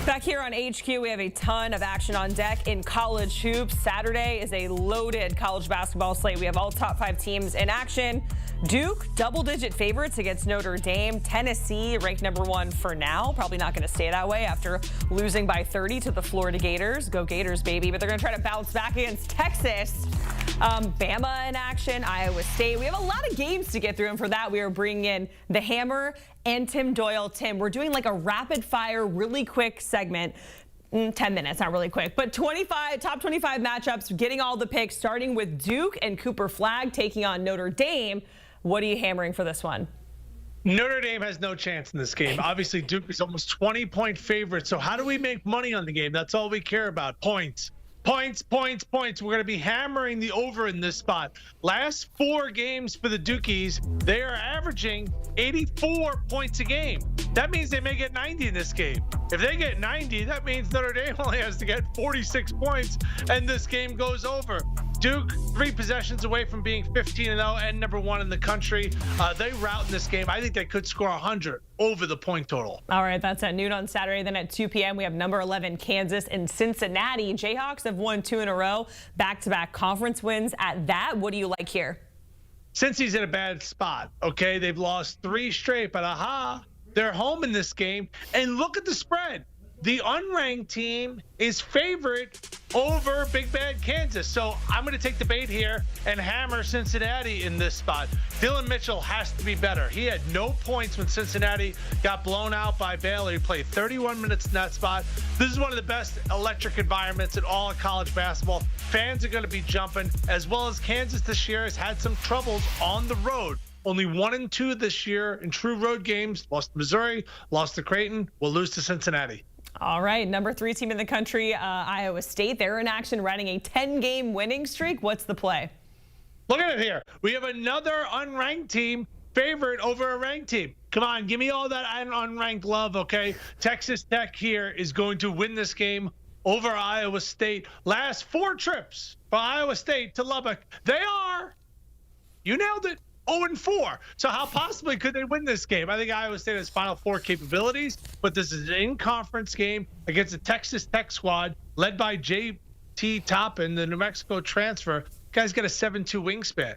Back here on HQ, we have a ton of action on deck in college hoops. Saturday is a loaded college basketball slate. We have all top 5 teams in action. Duke, double-digit favorites against Notre Dame. Tennessee, ranked number 1 for now. Probably not going to stay that way after losing by 30 to the Florida Gators. Go Gators, baby. But they're going to try to bounce back against Texas. Bama in action, Iowa State. We have a lot of games to get through, and for that, we are bringing in the Hammer and Tim Doyle. Tim, we're doing like a rapid-fire, really quick segment. 10 minutes, not really quick, but top 25 matchups, getting all the picks, starting with Duke and Cooper Flagg taking on Notre Dame. What are you hammering for this one? Notre Dame has no chance in this game. Obviously, Duke is almost 20-point favorite. So how do we make money on the game? That's all we care about. Points. Points, points, points. We're going to be hammering the over in this spot. Last 4 games for the Dukies, they are averaging 84 points a game. That means they may get 90 in this game. If they get 90, that means Notre Dame only has to get 46 points, and this game goes over. Duke, 3 possessions away from being 15-0 and number 1 in the country. They rout in this game. I think they could score 100 over the point total. All right, that's at noon on Saturday. Then at 2 p.m., we have number 11 Kansas and Cincinnati. Jayhawks have won 2 in a row, back-to-back conference wins at that. What do you like here? Cincy's in a bad spot, okay? They've lost 3 straight, but they're home in this game. And look at the spread. The unranked team is favorite over Big Bad Kansas. So I'm going to take the bait here and hammer Cincinnati in this spot. Dylan Mitchell has to be better. He had no points when Cincinnati got blown out by Baylor. He played 31 minutes in that spot. This is one of the best electric environments in all of college basketball. Fans are going to be jumping, as well as Kansas this year has had some troubles on the road. Only 1-2 this year in true road games. Lost to Missouri, lost to Creighton, will lose to Cincinnati. All right, number 3 team in the country, Iowa State. They're in action, riding a 10-game winning streak. What's the play? Look at it here. We have another unranked team favorite over a ranked team. Come on, give me all that unranked love, okay? Texas Tech here is going to win this game over Iowa State. Last 4 trips for Iowa State to Lubbock. They are, you nailed it, 0-4. So how possibly could they win this game? I think Iowa State has Final Four capabilities, but this is an in-conference game against a Texas Tech squad led by J.T. Toppin, the New Mexico transfer. Guy's got a 7'2" wingspan.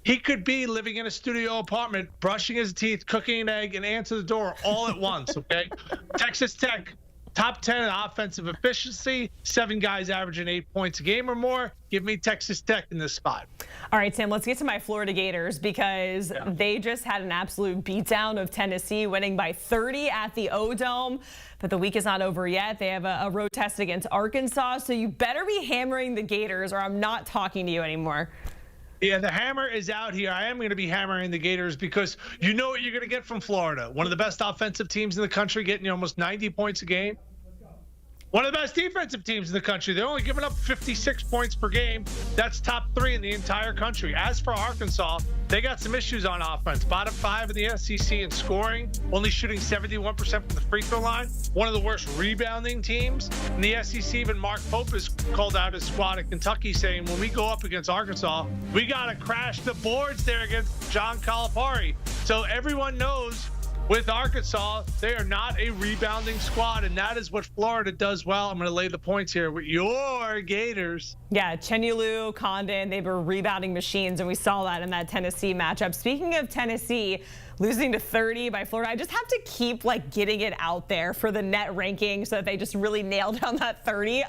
He could be living in a studio apartment, brushing his teeth, cooking an egg, and answer the door all at once, okay? Texas Tech, top 10 in offensive efficiency, 7 guys averaging 8 points a game or more. Give me Texas Tech in this spot. All right, Sam, let's get to my Florida Gators because they just had an absolute beatdown of Tennessee, winning by 30 at the O-Dome. But the week is not over yet. They have a road test against Arkansas, so you better be hammering the Gators or I'm not talking to you anymore. Yeah, the hammer is out here. I am going to be hammering the Gators because you know what you're going to get from Florida. One of the best offensive teams in the country, getting almost 90 points a game. One of the best defensive teams in the country. They're only giving up 56 points per game. That's top 3 in the entire country. As for Arkansas, they got some issues on offense. Bottom 5 in the SEC in scoring, only shooting 71% from the free throw line. One of the worst rebounding teams in the SEC. Even Mark Pope has called out his squad at Kentucky, saying when we go up against Arkansas, we got to crash the boards there against John Calipari. So everyone knows with Arkansas, they are not a rebounding squad, and that is what Florida does well. I'm going to lay the points here with your Gators. Yeah, Chenyulu, Condon, they were rebounding machines, and we saw that in that Tennessee matchup. Speaking of Tennessee, losing to 30 by Florida, I just have to keep getting it out there for the net ranking so that they just really nail down that 30.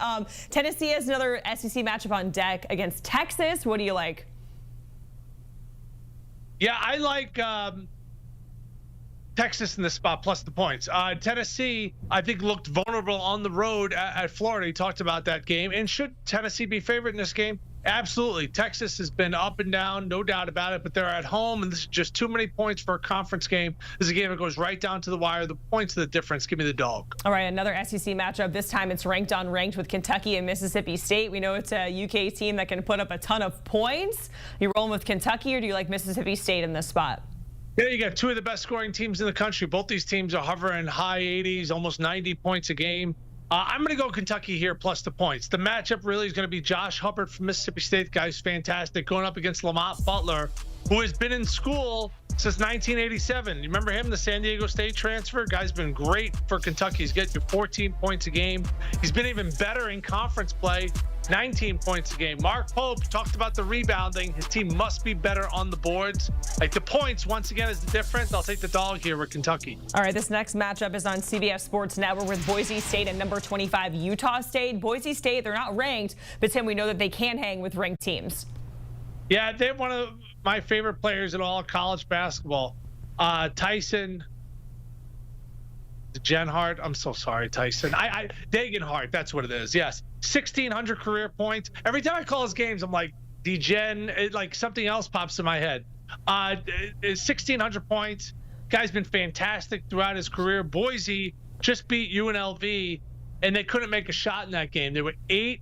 Tennessee has another SEC matchup on deck against Texas. What do you like? Yeah, I like Texas in this spot plus the points. Tennessee, I think, looked vulnerable on the road at Florida. He talked about that game. And should Tennessee be favored in this game? Absolutely. Texas has been up and down, no doubt about it, but they're at home, and this is just too many points for a conference game. This is a game that goes right down to the wire. The points are the difference. Give me the dog. All right, another SEC matchup. This time it's ranked on ranked with Kentucky and Mississippi State. We know it's a UK team that can put up a ton of points. You rolling with Kentucky, or do you like Mississippi State in this spot? Yeah, you got 2 of the best scoring teams in the country. Both these teams are hovering high 80s, almost 90 points a game. I'm going to go Kentucky here plus the points. The matchup really is going to be Josh Hubbard from Mississippi State. The guy's fantastic. Going up against Lamont Butler who has been in school since 1987. You remember him, the San Diego State transfer? Guy's been great for Kentucky. He's getting you 14 points a game. He's been even better in conference play, 19 points a game. Mark Pope talked about the rebounding. His team must be better on the boards. Like the points, once again, is the difference. I'll take the dog here with Kentucky. All right, this next matchup is on CBS Sports Network with Boise State and number 25 Utah State. Boise State, they're not ranked, but Tim, we know that they can hang with ranked teams. Yeah, they're one of my favorite players in all college basketball. Tyson Genhart. I'm so sorry, Tyson. Dagenhart, that's what it is. Yes. 1,600 career points. Every time I call his games, I'm like, DGen, like something else pops in my head. 1,600 points. Guy's been fantastic throughout his career. Boise just beat UNLV, and they couldn't make a shot in that game. They were 8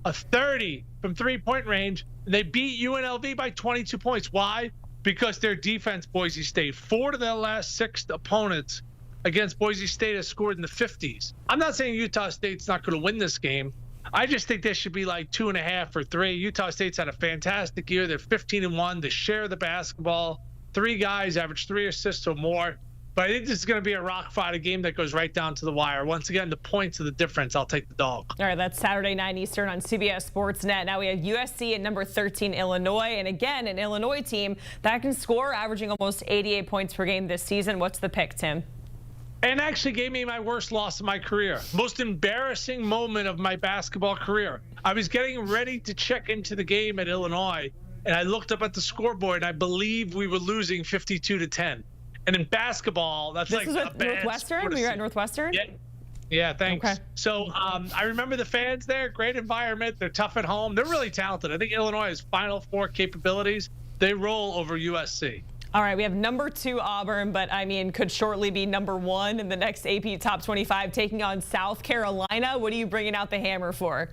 of 30 from three-point range. They beat UNLV by 22 points. Why? Because their defense, Boise State, 4 of their last 6 opponents against Boise State has scored in the 50s. I'm not saying Utah State's not going to win this game. I just think there should be like 2.5 or 3. Utah State's had a fantastic year. They're 15-1. They share the basketball. 3 guys average 3 assists or more. But I think this is going to be a rock fight, a game that goes right down to the wire. Once again, the points are the difference. I'll take the dog. All right, that's Saturday 9 Eastern on CBS Sports Net. Now we have USC at number 13, Illinois. And again, an Illinois team that can score, averaging almost 88 points per game this season. What's the pick, Tim? And actually gave me my worst loss of my career. Most embarrassing moment of my basketball career. I was getting ready to check into the game at Illinois, and I looked up at the scoreboard, and I believe we were losing 52-10. And in basketball, that's this like is a with bad Northwestern? Were you at Northwestern? Yeah, thanks. Okay. So I remember the fans there, great environment. They're tough at home. They're really talented. I think Illinois has Final Four capabilities. They roll over USC. All right, we have number 2 Auburn, but I mean, could shortly be number 1 in the next AP Top 25, taking on South Carolina. What are you bringing out the hammer for?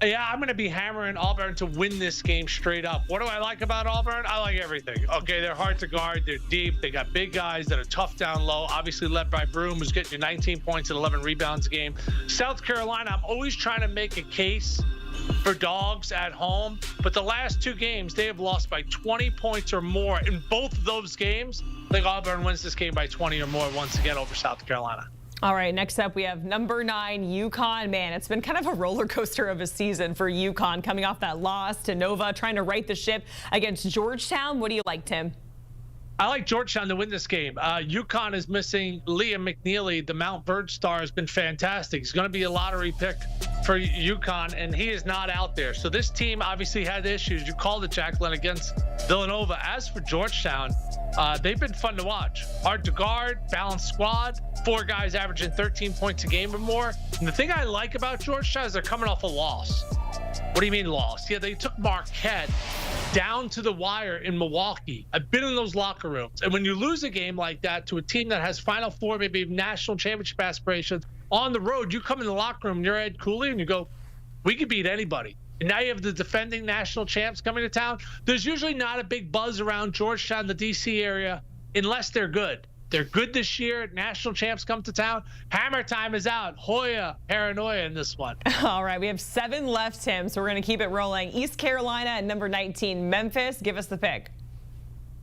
Yeah, I'm going to be hammering Auburn to win this game straight up. What do I like about Auburn? I like everything. Okay, they're hard to guard. They're deep. They got big guys that are tough down low, obviously led by Broome, who's getting you 19 points and 11 rebounds a game. South Carolina, I'm always trying to make a case for dogs at home, but the last 2 games, they have lost by 20 points or more. In both of those games, I think Auburn wins this game by 20 or more once again over South Carolina. All right, next up we have number 9 UConn. Man, it's been kind of a roller coaster of a season for UConn, coming off that loss to Nova, trying to right the ship against Georgetown. What do you like, Tim? I like Georgetown to win this game. UConn is missing Liam McNeely. The Mount Verge star has been fantastic. He's going to be a lottery pick for UConn, and he is not out there. So this team obviously had issues. You called it, Jacqueline, against Villanova. As for Georgetown, they've been fun to watch. Hard to guard, balanced squad, 4 guys averaging 13 points a game or more. And the thing I like about Georgetown is they're coming off a loss. What do you mean loss? Yeah, they took Marquette down to the wire in Milwaukee. I've been in those locker rooms. And when you lose a game like that to a team that has Final Four, maybe national championship aspirations, on the road, you come in the locker room, you're Ed Cooley, and you go, we could beat anybody. And now you have the defending national champs coming to town. There's usually not a big buzz around Georgetown, the D.C. area, unless they're good. They're good this year. National champs come to town. Hammer time is out. Hoya, paranoia in this one. All right, we have 7 left, Tim, so we're going to keep it rolling. East Carolina at number 19, Memphis. Give us the pick.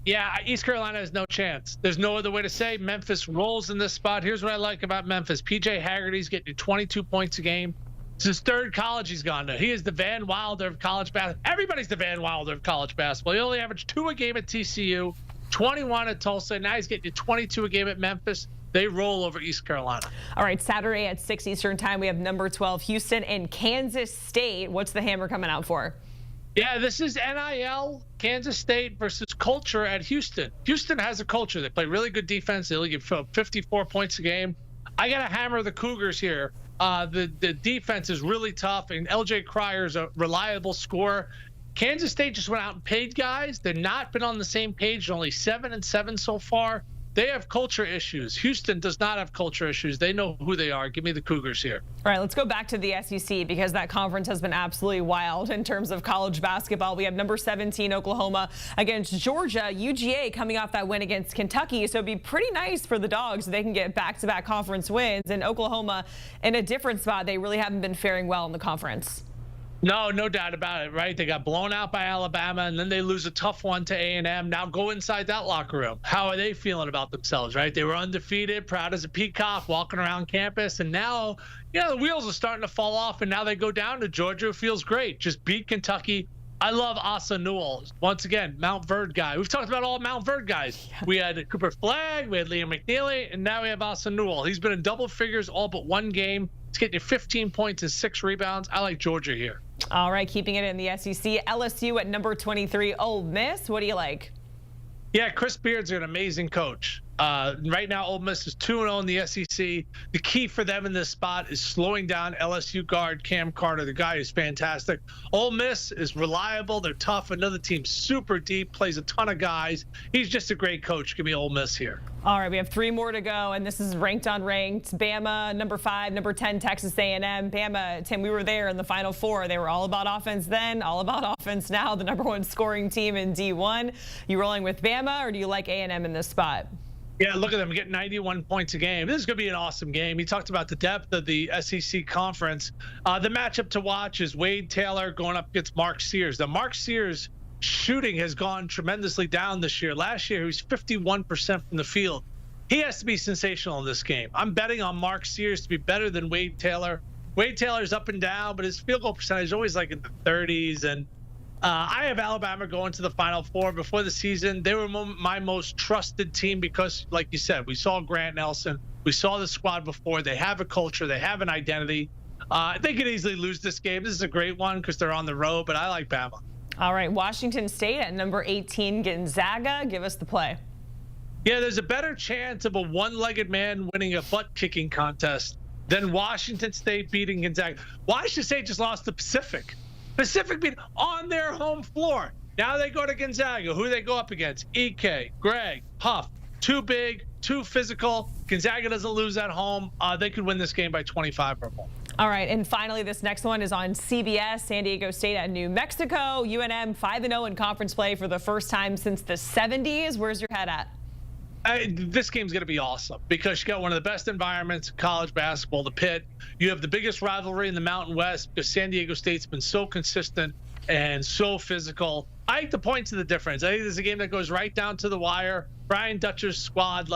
Yeah, East Carolina has no chance. There's no other way to say. Memphis rolls in this spot. Here's what I like about Memphis. P.J. Haggerty's getting you 22 points a game. It's his 3rd college he's gone to. He is the Van Wilder of college basketball. Everybody's the Van Wilder of college basketball. He only averaged 2 a game at TCU. 21 at Tulsa. Now he's getting you 22 a game at Memphis. They roll over East Carolina. All right, Saturday at 6 Eastern time, we have number 12 Houston and Kansas State. What's the hammer coming out for? Yeah, this is NIL, Kansas State versus culture at Houston. Houston has a culture. They play really good defense. They only give 54 points a game. I got to hammer the Cougars here. The defense is really tough, and LJ Cryer's a reliable scorer. Kansas State just went out and paid guys. They've not been on the same page. They're only 7-7 so far. They have culture issues. Houston does not have culture issues. They know who they are. Give me the Cougars here. All right, let's go back to the SEC because that conference has been absolutely wild in terms of college basketball. We have number 17 Oklahoma against Georgia. UGA coming off that win against Kentucky, so it'd be pretty nice for the Dogs if they can get back-to-back conference wins. And Oklahoma in a different spot. They really haven't been faring well in the conference. No doubt about it, right? They got blown out by Alabama, and then they lose a tough one to A&M. Now go inside that locker room. How are they feeling about themselves, right? They were undefeated, proud as a peacock, walking around campus, and now, the wheels are starting to fall off, and now they go down to Georgia. It feels great. Just beat Kentucky. I love Asa Newell. Once again, Mount Verde guy. We've talked about all Mount Verde guys. Yeah. We had Cooper Flagg, we had Liam McNeely, and now we have Asa Newell. He's been in double figures all but one game. He's getting you 15 points and 6 rebounds. I like Georgia here. All right, keeping it in the SEC. LSU at number 23, Ole Miss. What do you like? Yeah, Chris Beard's an amazing coach. Right now, Ole Miss is 2-0 in the SEC. The key for them in this spot is slowing down LSU guard Cam Carter. The guy is fantastic. Ole Miss is reliable. They're tough. Another team super deep, plays a ton of guys. He's just a great coach. Give me Ole Miss here. All right, we have 3 more to go, and this is ranked on ranked. Bama, number 5, number 10, Texas A&M. Bama, Tim, we were there in the Final Four. They were all about offense then, all about offense now. The number 1 scoring team in D1. You rolling with Bama, or do you like A&M in this spot? Yeah, look at them getting 91 points a game. This is going to be an awesome game. He talked about the depth of the SEC conference. The matchup to watch is Wade Taylor going up against Mark Sears. The Mark Sears shooting has gone tremendously down this year. Last year, he was 51% from the field. He has to be sensational in this game. I'm betting on Mark Sears to be better than Wade Taylor. Wade Taylor's up and down, but his field goal percentage is always like in the 30s. And I have Alabama going to the Final Four. Before the season, they were my most trusted team because, like you said, we saw Grant Nelson. We saw the squad before. They have a culture. They have an identity. They could easily lose this game. This is a great one because they're on the road, but I like Bama. All right, Washington State at number 18, Gonzaga. Give us the play. Yeah, there's a better chance of a one-legged man winning a butt-kicking contest than Washington State beating Gonzaga. Washington State just lost to Pacific. Pacific beat on their home floor. Now they go to Gonzaga. Who do they go up against? Ike, Greg, Huff. Too big, too physical. Gonzaga doesn't lose at home. They could win this game by 25 or more. All right, and finally, this next one is on CBS. San Diego State at New Mexico. UNM 5-0 in conference play for the first time since the 70s. Where's your head at? This game's going to be awesome because you got one of the best environments in college basketball, the Pit. You have the biggest rivalry in the Mountain West because San Diego State's been so consistent and so physical. I think the points are the difference. I think this is a game that goes right down to the wire. Brian Dutcher's squad,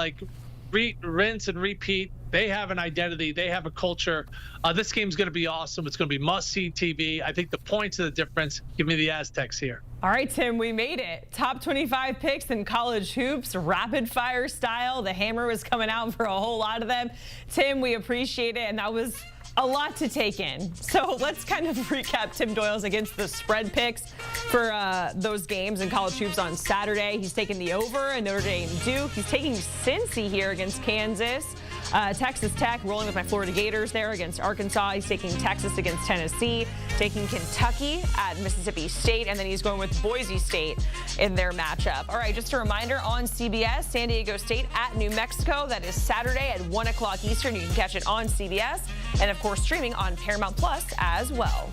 rinse and repeat. They have an identity. They have a culture. This game's going to be awesome. It's going to be must-see TV. I think the points are the difference. Give me the Aztecs here. All right, Tim, we made it. Top 25 picks in college hoops, rapid-fire style. The hammer was coming out for a whole lot of them. Tim, we appreciate it, and that was a lot to take in. So let's kind of recap Tim Doyle's against the spread picks for those games in college hoops on Saturday. He's taking the over in Notre Dame Duke. He's taking Cincy here against Kansas. Texas Tech rolling with my Florida Gators there against Arkansas. He's taking Texas against Tennessee, taking Kentucky at Mississippi State, and then he's going with Boise State in their matchup. All right, just a reminder on CBS, San Diego State at New Mexico. That is Saturday at 1 o'clock Eastern. You can catch it on CBS and, of course, streaming on Paramount Plus as well.